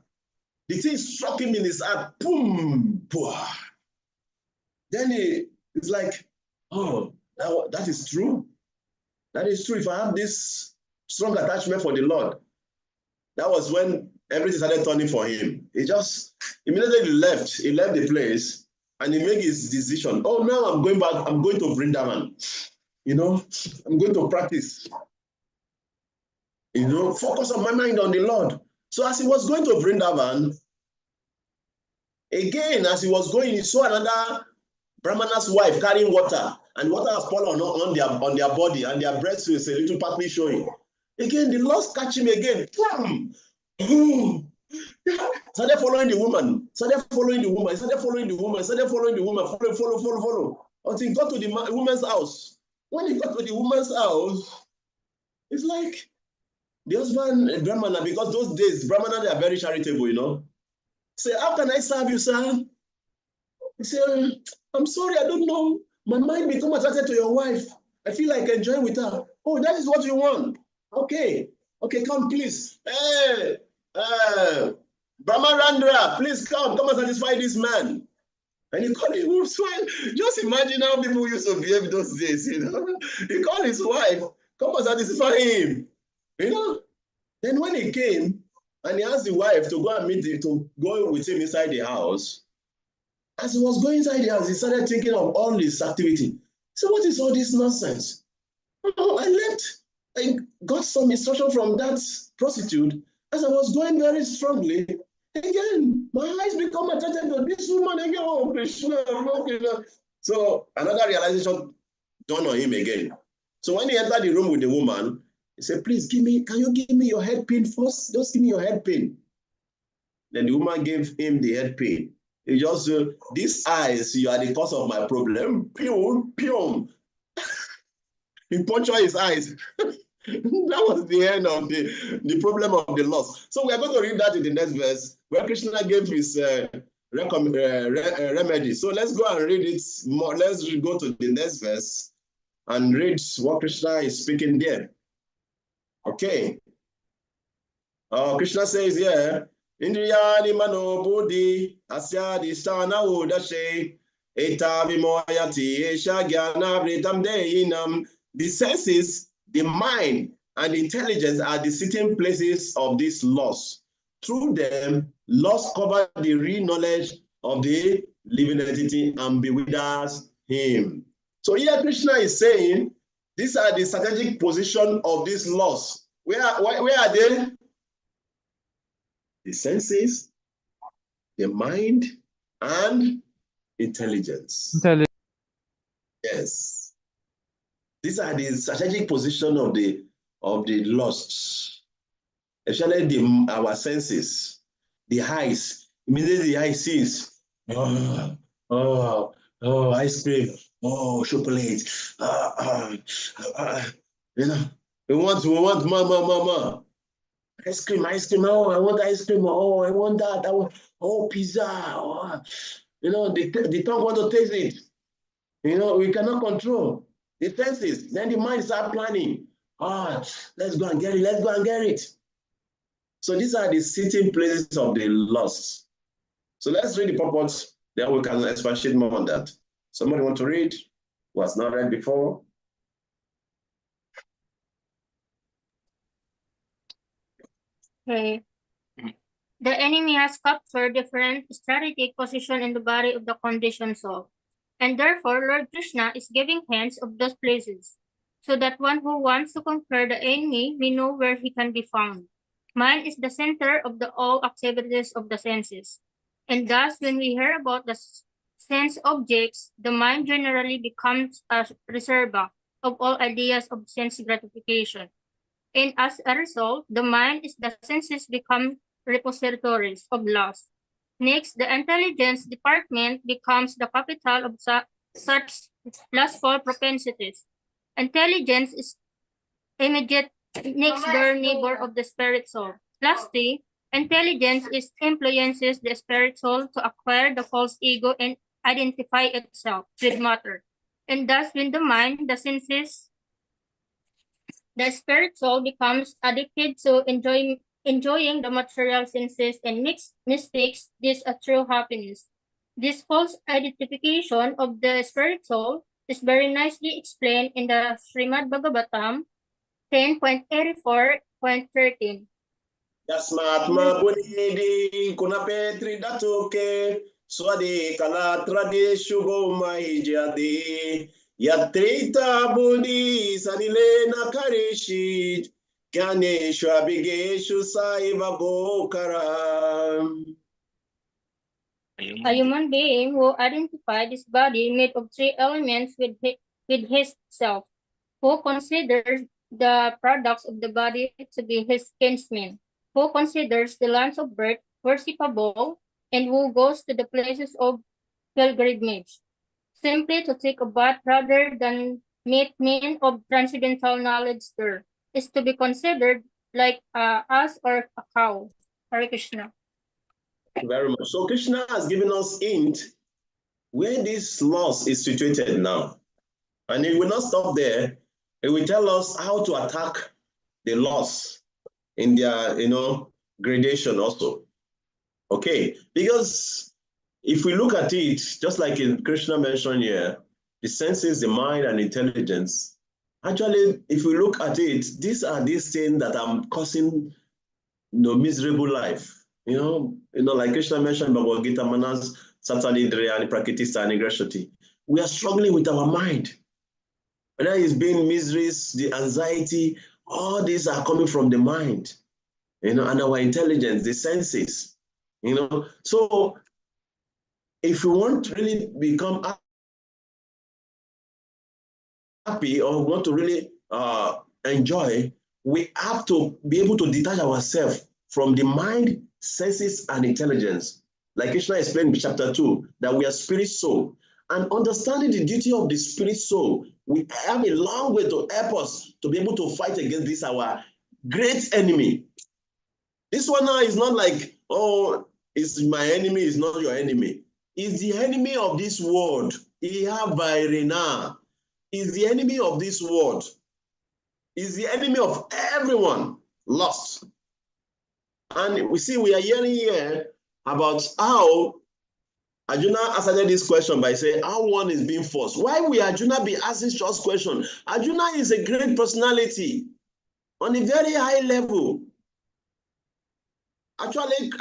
Speaker 1: The thing struck him in his heart, boom, boom. Then it's like, oh, that is true. That is true. If I have this strong attachment for the Lord, that was when everything started turning for him. He just immediately left. He left the place and he made his decision. Oh, now I'm going back. I'm going to Vrindavan. I'm going to practice. Focus on my mind on the Lord. So as he was going to Vrindavan, again, as he was going, he saw another Brahmana's wife carrying water, and water has fallen on their body, and their breasts is a little partly showing. Again, the Lord catch him again. Started following the woman. Started following the woman. Follow. Until he got to the woman's house. When he got to the woman's house, it's like the husband, Brahmana, because those days, Brahmana, they are very charitable, Say, how can I serve you, sir? He said, I'm sorry, I don't know. My mind become attracted to your wife. I feel like enjoying with her. Oh, that is what you want. Okay, come, please. Hey, Brahmarandra, please come and satisfy this man. And he called his wife. Just imagine how people used to behave those days, He called his wife, come and satisfy him. Then when he came, and he asked the wife to go and meet him, to go with him inside the house. As he was going inside the house, he started thinking of all his activity. So what is all this nonsense? I got some instruction from that prostitute. As I was going very strongly, again, my eyes become attracted to this woman again. Oh, Krishna. So another realization dawned on him again. So when he entered the room with the woman, he said, please can you give me your head pin first? Just give me your head pin. Then the woman gave him the head pin. He just said, these eyes, you are the cause of my problem. Pium. He punctured his eyes. That was the end of the problem of the loss. So we are going to read that in the next verse, where Krishna gave his remedy. So let's go and read it more. Let's go to the next verse and read what Krishna is speaking there. Okay. Krishna says here, Indriyani mano buddhi asya disthana udashe eta vimoyati esha gyana vritam deyinam. The senses, the mind, and the intelligence are the sitting places of this loss. Through them, loss covers the real knowledge of the living entity and bewilders him. So here Krishna is saying, these are the strategic position of this loss. Where are they? The senses, the mind, and intelligence. Yes. These are the strategic position of the lost. Especially our senses, the eyes. Immediately the eye sees, ice cream, chocolate. We want mama. Ice cream. Oh, I want ice cream. Oh, I want that. I want pizza. The tongue want to taste it. We cannot control the senses. Then the mind start planning. Let's go and get it. So these are the sitting places of the lost. So let's read the purport. Then we can expatiate more on that. Somebody want to read? Who has not read before?
Speaker 5: Okay. The enemy has captured different strategic position in the body of the conditioned soul, and therefore Lord Krishna is giving hints of those places, so that one who wants to conquer the enemy may know where he can be found. Mind is the center of all activities of the senses, and thus when we hear about the sense objects, the mind generally becomes a reserva of all ideas of sense gratification. And as a result, the mind is the senses become repositories of loss. Next, the intelligence department becomes the capital of such lustful propensities. Intelligence is immediate next door neighbor of the spirit soul. Lastly, intelligence influences the spirit soul to acquire the false ego and identify itself with matter. And thus, when the mind, the senses, the spirit soul becomes addicted to enjoying the material senses and mistakes this a true happiness. This false identification of the spirit soul is very nicely explained in the Srimad Bhagavatam 10.84.13.
Speaker 1: Yasmatma bunidi kuna petri datoke swade kala trade shubo mahijade yatrita budi sanile na karishit kyaneshu abigeshu saiva gokara.
Speaker 5: A human being who identified his body made of three elements with his self, who considers the products of the body to be his kinsmen, who considers the lands of birth worshipable, and who goes to the places of pilgrimage, simply to take a bath rather than meet men of transcendental knowledge there, is to be considered like us or a cow. Hare Krishna.
Speaker 1: Very much. So Krishna has given us hint where this loss is situated now. And it will not stop there. It will tell us how to attack the loss in their, gradation also. Okay, because if we look at it, just like Krishna mentioned here, the senses, the mind, and intelligence, actually, if we look at it, these are these things that are causing miserable life. Like Krishna mentioned, Bhagavad Gita, Manas, Satani, Driyani, Prakriti, Stani, Greshati. We are struggling with our mind. Whether it's being miseries, the anxiety, all these are coming from the mind, and our intelligence, the senses, So if we want to really become happy or want to really enjoy, we have to be able to detach ourselves from the mind, senses, and intelligence. Like Krishna explained in chapter 2, that we are spirit soul. And understanding the duty of the spirit soul, we have a long way to help us to be able to fight against this, our great enemy. This one now is not like, oh, it's my enemy, it's not your enemy. It's the enemy of this world. Is the enemy of this world. Is the enemy of everyone lost. And we are hearing here about how Arjuna answered this question by saying how one is being forced. Why will Arjuna be asking such question? Arjuna is a great personality on a very high level. Actually,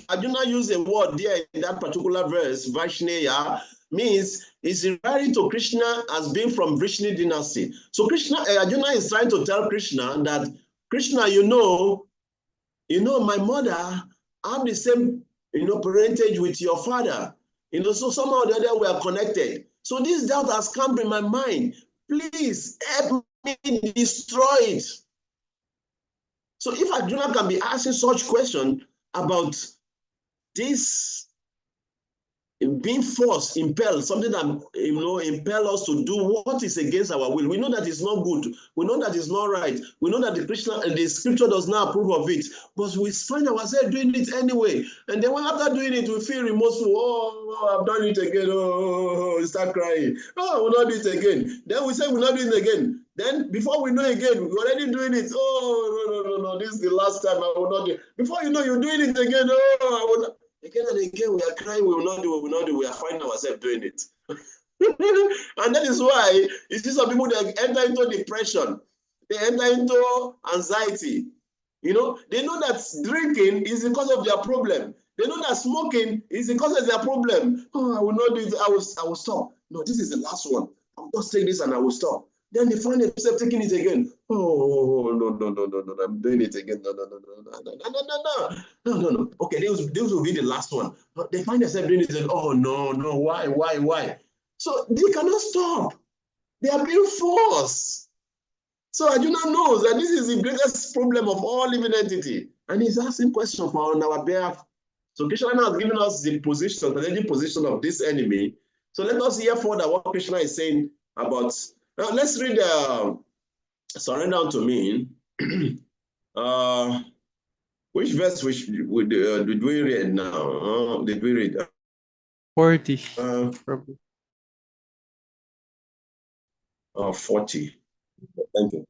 Speaker 1: Arjuna used a word there in that particular verse, Vaishneya, means is referring to Krishna as being from Vrishni dynasty. So Arjuna is trying to tell Krishna that, Krishna, my mother, I'm the same, parentage with your father. So somehow or the other we are connected. So this doubt has come in my mind. Please help me destroy it. So if Arjuna can be asking such question about this being forced, impelled, something that impel us to do what is against our will. We know that it's not good. We know that it's not right. We know that the scripture does not approve of it, but we find ourselves doing it anyway. And then after doing it, we feel remorseful. Oh, I've done it again. Oh, start crying. Oh, we'll not do it again. Then we say we'll not do it again. Then before we know again, we're already doing it. Oh, no, this is the last time I will not do it. Before you know, you're doing it again. Oh, I will not. Again and again, we are crying, we will not do, we are finding ourselves doing it. And that is why you see some people that enter into depression, they enter into anxiety. They know that drinking is because of their problem. They know that smoking is because of their problem. Oh, I will not do it, I will stop. No, this is the last one. I'll just take this and I will stop. Then they find themselves taking it again. Oh, no, I'm doing it again. No. Okay, this will be the last one. But they find themselves doing it again. Oh, no, why? So they cannot stop. They are being forced. So Arjuna knows that this is the greatest problem of all living entity. And he's asking questions on our behalf. So Krishna has given us the strategic position of this enemy. So let us hear further what Krishna is saying about. Now let's read surrender unto me. Which verse did we read now? Did we read?
Speaker 2: 40.
Speaker 1: 40. Thank you.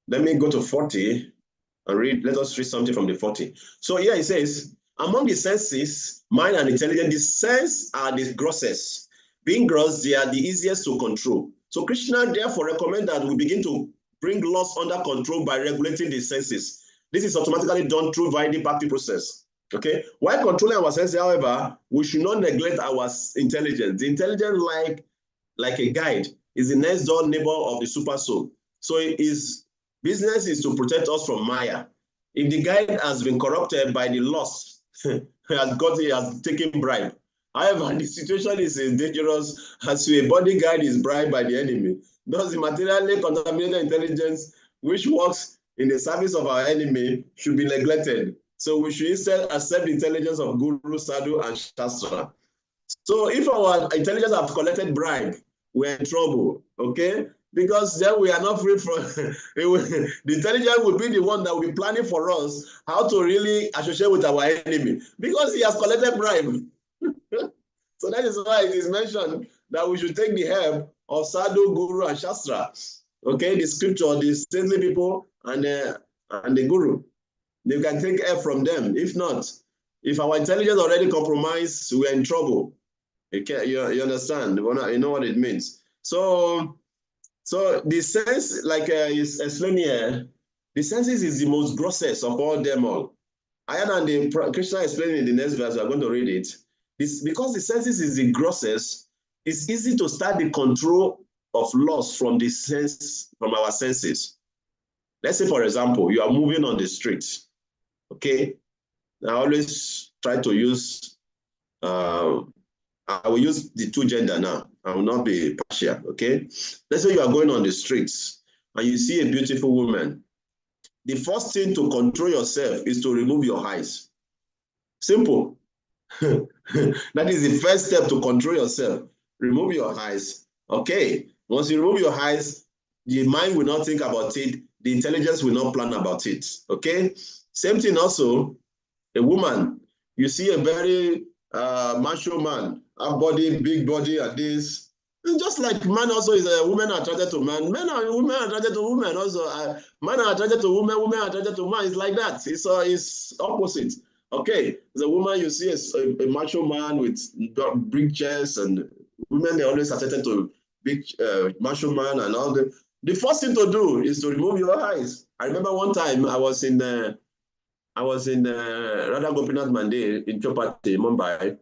Speaker 1: Let me go to 40 and read. Let us read something from the 40. So here it says, among the senses, mind and intelligence, the sense are the grossest. Being gross, they are the easiest to control. So Krishna therefore recommend that we begin to bring loss under control by regulating the senses. This is automatically done through via the Bhakti process. Okay. While controlling our senses, however, we should not neglect our intelligence. The intelligence, like a guide, is the next door neighbor of the super soul. So his business is to protect us from Maya. If the guide has been corrupted by the lust, he has taken bribe. However, the situation is dangerous as a bodyguard is bribed by the enemy. Thus, the materially contaminated intelligence, which works in the service of our enemy, should be neglected. So we should instead accept the intelligence of Guru, Sadhu, and Shastra. So if our intelligence have collected bribe, we're in trouble, okay? Because then we are not free from, the intelligence will be the one that will be planning for us how to really associate with our enemy because he has collected bribe. So that is why it is mentioned that we should take the help of Sadhu, Guru, and Shastra. Okay, the scripture, the saintly people, and the Guru. They can take help from them. If not, if our intelligence already compromised, we're in trouble. You understand? You know what it means. So the sense, like is explained here, the senses is the most grossest of all them all. Higher than the Krishna explained in the next verse, we're going to read it. Because the senses is the grossest, it's easy to start the control of loss from our senses. Let's say, for example, you are moving on the street. Okay, I always try to use. I will use the two gender now. I will not be partial, okay? Let's say you are going on the streets and you see a beautiful woman. The first thing to control yourself is to remove your eyes. Simple. That is the first step to control yourself. Remove your eyes. Okay. Once you remove your eyes, the mind will not think about it. The intelligence will not plan about it. Okay. Same thing also, a woman. You see a very macho man, a body, big body, and this. And just like man also is a woman attracted to man. Men and women are attracted to women also. Man are attracted to women, women are attracted to man. It's like that. It's opposite. Okay, the woman you see is a macho man with big chest, and women, they're always attracted to big macho man and all that. The first thing to do is to remove your eyes. I remember one time I was in Radha Gopinath Mande in Chopati, Mumbai.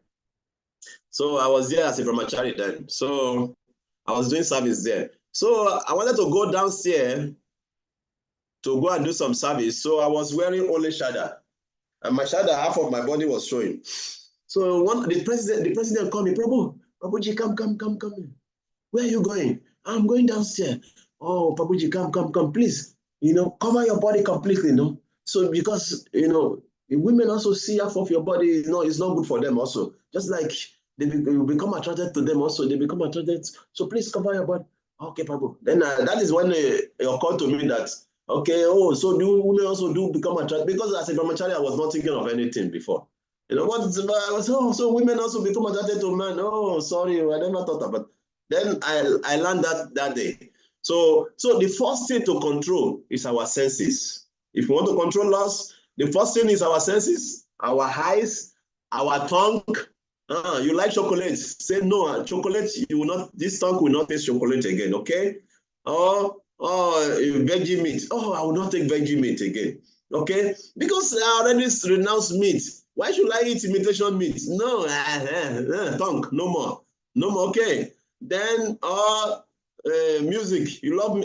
Speaker 1: So I was there as a brahmachari then. So I was doing service there. So I wanted to go downstairs to go and do some service. So I was wearing only shada. And my shada, half of my body was showing. So the president called me, Prabhuji, come. Where are you going? I'm going downstairs. Oh, Prabhuji, come, please. Cover your body completely, So because, the women also see half of your body, it's not good for them also. Just like you become attracted to them also, they become attracted. So please cover your body. Okay, Prabhu. Then that is when it occurred to me that, okay, so do women also do become attracted? Because as a brahmachari, I was not thinking of anything before. So women also become attracted to men. Oh, sorry, I never thought about it. Then I learned that day. So the first thing to control is our senses. If we want to control us, the first thing is our senses, our eyes, our tongue. You like chocolate? Say no, chocolate. You will not. This tongue will not taste chocolate again. Okay? Veggie meat. Oh, I will not take veggie meat again. Okay? Because I already renounced meat. Why should I eat imitation meat? No, tongue, no more. Okay. Then music. You love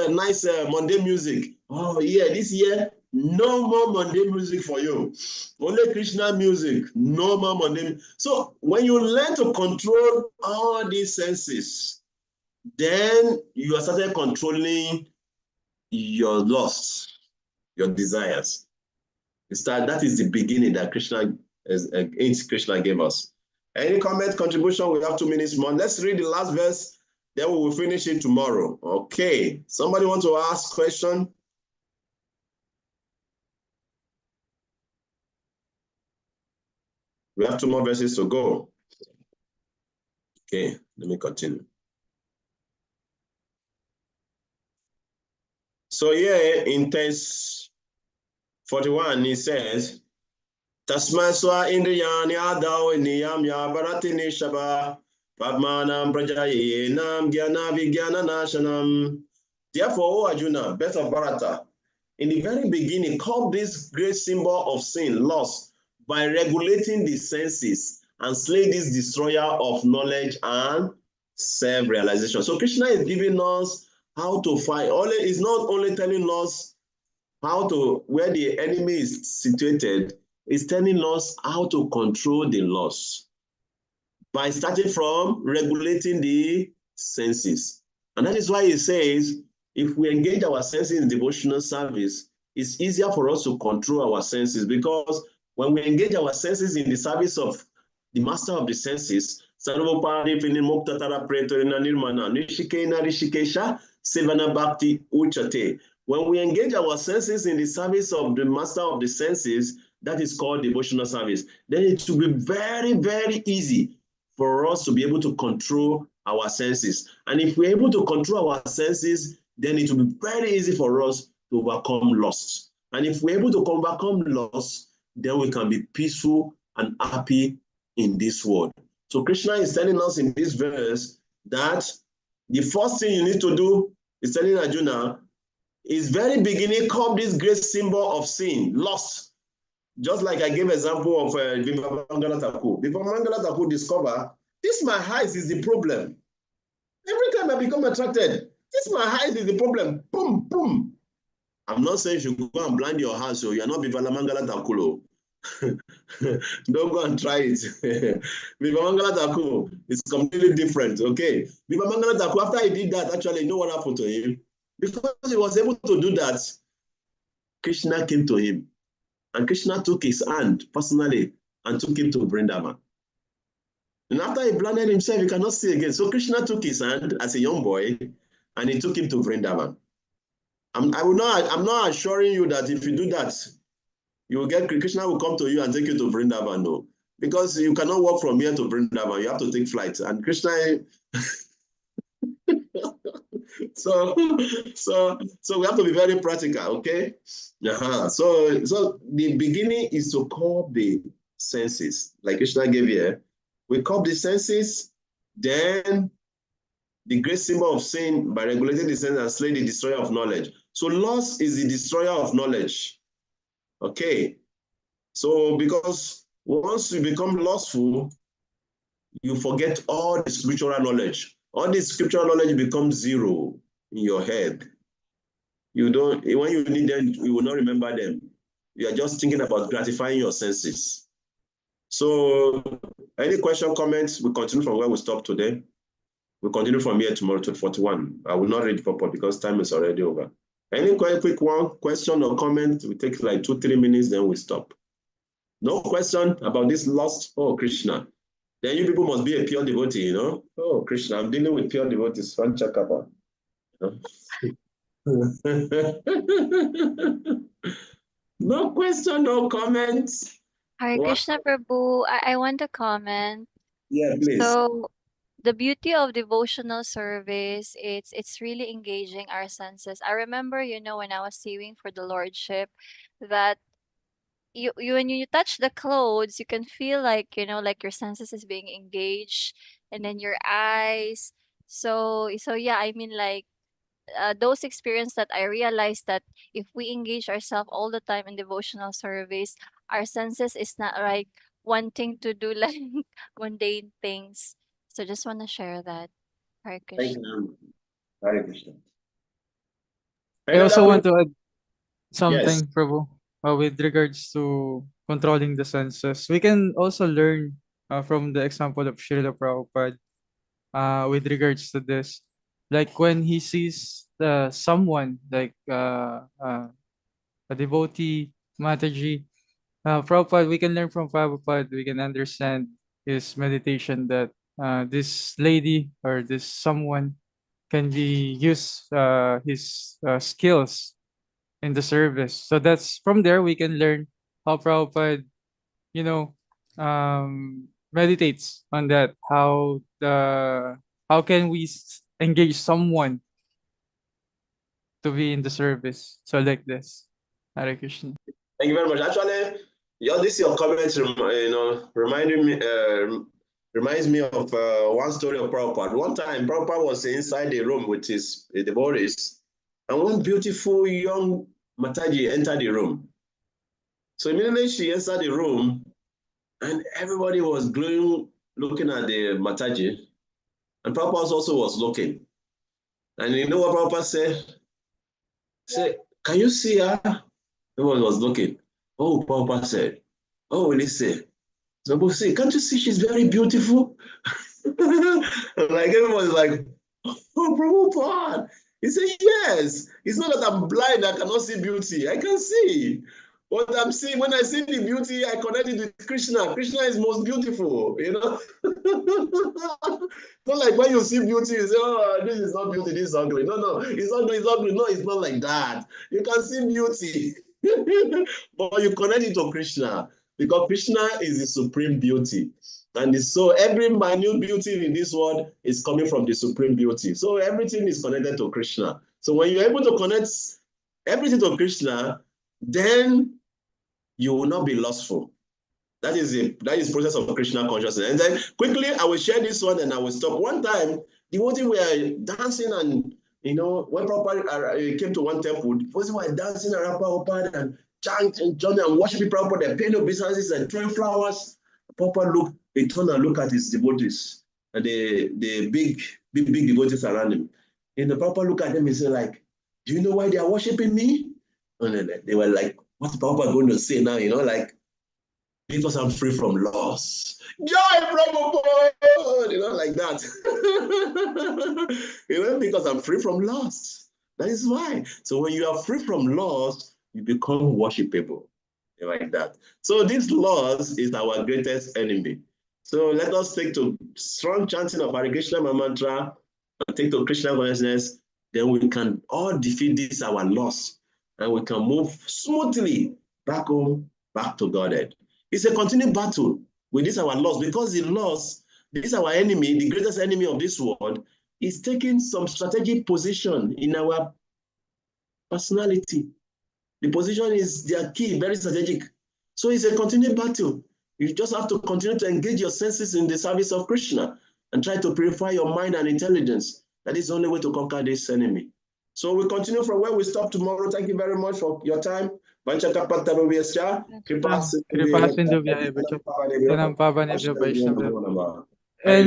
Speaker 1: nice Monday music. Oh yeah, this year no more Monday music for you. Only Krishna music. No more Monday. So when you learn to control all these senses, then you are started controlling your lust, your desires. That is the beginning that Krishna gave us. Any comment, contribution? We have 2 minutes more. Let's read the last verse Then we will finish it tomorrow. Okay. Somebody want to ask question? We have 2 more verses to go. Okay, let me continue. So here in text 41, it says, Tasmaswa Indriyani Adao Niyam Yabaratini Shaba Padmanam Prajaye Nam Gyana Vigyana Nashanam. Therefore, O Arjuna, best of Bharata, in the very beginning, called this great symbol of sin, loss, by regulating the senses and slay this destroyer of knowledge and self-realization. So Krishna is giving us how to fight. It's not only telling us how to, where the enemy is situated, it's telling us how to control the loss by starting from regulating the senses. And that is why he says, if we engage our senses in devotional service, it's easier for us to control our senses, because when we engage our senses in the service of the master of the senses, when we engage our senses in the service of the master of the senses, that is called devotional service, then it will be very, very easy for us to be able to control our senses. And if we're able to control our senses, then it will be very easy for us to overcome loss. And if we're able to overcome loss, then we can be peaceful and happy in this world. So Krishna is telling us in this verse that the first thing you need to do is telling Arjuna, is very beginning come this great symbol of sin, loss. Just like I gave example of Viva Mangala Thakur. Viva Mangala Thakur discover, this my height is the problem. Every time I become attracted, this my height is the problem. Boom, boom. I'm not saying you should go and blind your house, so you're not Viva Mangala Thakur. Don't go and try it. Viva Mangala Thakur is completely different, okay? Viva Mangala Thakur, after he did that, actually, you know what happened to him? Because he was able to do that, Krishna came to him. And Krishna took his hand personally and took him to Vrindavan. And after he blinded himself, he cannot see again. So Krishna took his hand as a young boy and he took him to Vrindavan. I'm not assuring you that if you do that, you will get Krishna will come to you and take you to Vrindavan. No, because you cannot walk from here to Vrindavan. You have to take flight. And Krishna. So we have to be very practical, okay? So the beginning is to curb the senses, like Krishna gave here. We curb the senses, then the great symbol of sin by regulating the senses and slay the destroyer of knowledge. So loss is the destroyer of knowledge. Okay. So because once you become lustful, you forget all the spiritual knowledge. All the scriptural knowledge becomes zero in your head. You don't, when you need them, you will not remember them. You are just thinking about gratifying your senses. So any question, comments, we continue from where we stopped today. We'll continue from here tomorrow to 41. I will not read the purport because time is already over. Any quick one, question or comment, we take like 2-3 minutes, then we stop. No question about this lost, oh Krishna. Then you people must be a pure devotee, you know? Oh, Krishna, I'm dealing with pure devotees. Franchakapa. No question, no comments.
Speaker 6: Hare
Speaker 1: Wow.
Speaker 6: Krishna Prabhu, I want to comment.
Speaker 1: Yeah, please.
Speaker 6: So the beauty of devotional service, it's really engaging our senses. I remember, when I was sewing for the Lordship, that you when you touch the clothes, you can feel like, like your senses is being engaged, and then your eyes. So yeah, I mean, like, those experience that I realized that if we engage ourselves all the time in devotional service, our senses is not like wanting to do like mundane things. So just want to share that. Hare
Speaker 1: Thank
Speaker 6: Krishna.
Speaker 1: you. Hare Krishna.
Speaker 2: I also want to add
Speaker 1: Yes.
Speaker 2: something, Prabhu, with regards to controlling the senses. We can also learn from the example of Srila Prabhupada with regards to this. Like when he sees someone, like a devotee, Mataji, Prabhupada, we can learn from Prabhupada, we can understand his meditation that this lady or this someone can be use his skills in the service. So that's from there we can learn how Prabhupada, you know, meditates on that. How can we engage someone to be in the service? So like this. Hare Krishna.
Speaker 1: Thank you very much. Actually, your comments, reminds me of one story of Prabhupada. One time, Prabhupada was inside the room with his devotees, and one beautiful young Mataji entered the room. So immediately she entered the room, and everybody was glowing, looking at the Mataji, and Prabhupada also was looking. And you know what Prabhupada said? Say, can you see her? Everyone was looking. Oh, Prabhupada said, oh, will he say? So people say, can't you see she's very beautiful? Like everyone's like, oh, Prabhupada. He said, yes. It's not that I'm blind, I cannot see beauty. I can see. What I'm seeing, when I see the beauty, I connect it with Krishna. Krishna is most beautiful, you know. Not like when you see beauty, you say, oh, this is not beauty, this is ugly. No, it's ugly, it's ugly. No, it's not like that. You can see beauty. But you connect it to Krishna because Krishna is the supreme beauty. And so every minute beauty in this world is coming from the supreme beauty. So everything is connected to Krishna. So when you're able to connect everything to Krishna, then you will not be lustful. That is process of Krishna consciousness. And then quickly, I will share this one and I will stop. One time, the devotees were dancing and, when Prabhupada came to one temple, the devotees were dancing around Prabhupada and chanting and worshiping Prabhupada, and paying obeisances and throwing flowers. Prabhupada turned and looked at his devotees, and the big devotees around him. And the Prabhupada looked at them and said, like, do you know why they are worshiping me? And then they were like, what's Prabhupada going to say now? Like, because I'm free from loss. Joy, Prabhupada! Like that. Because I'm free from loss. That is why. So when you are free from loss, you become worshipable. Like that. So this loss is our greatest enemy. So let us take to strong chanting of Hare Krishna mantra and take to Krishna consciousness. Then we can all defeat this our loss, and we can move smoothly back home, back to Godhead. It's a continued battle with this our loss, because the loss, this our enemy, the greatest enemy of this world, is taking some strategic position in our personality. The position is their key, very strategic. So it's a continued battle. You just have to continue to engage your senses in the service of Krishna and try to purify your mind and intelligence. That is the only way to conquer this enemy. So we continue from where we stop tomorrow. Thank you very much for your time.
Speaker 2: And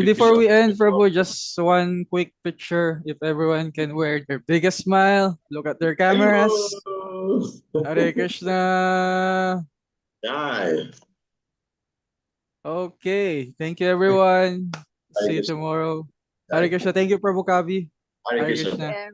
Speaker 2: before we end, Prabhu, just one quick picture. If everyone can wear their biggest smile, look at their cameras. Hare Krishna. Okay. Thank you, everyone. See you tomorrow. Hare Krishna. Thank you, Prabhu Kavi.
Speaker 1: Hare Krishna.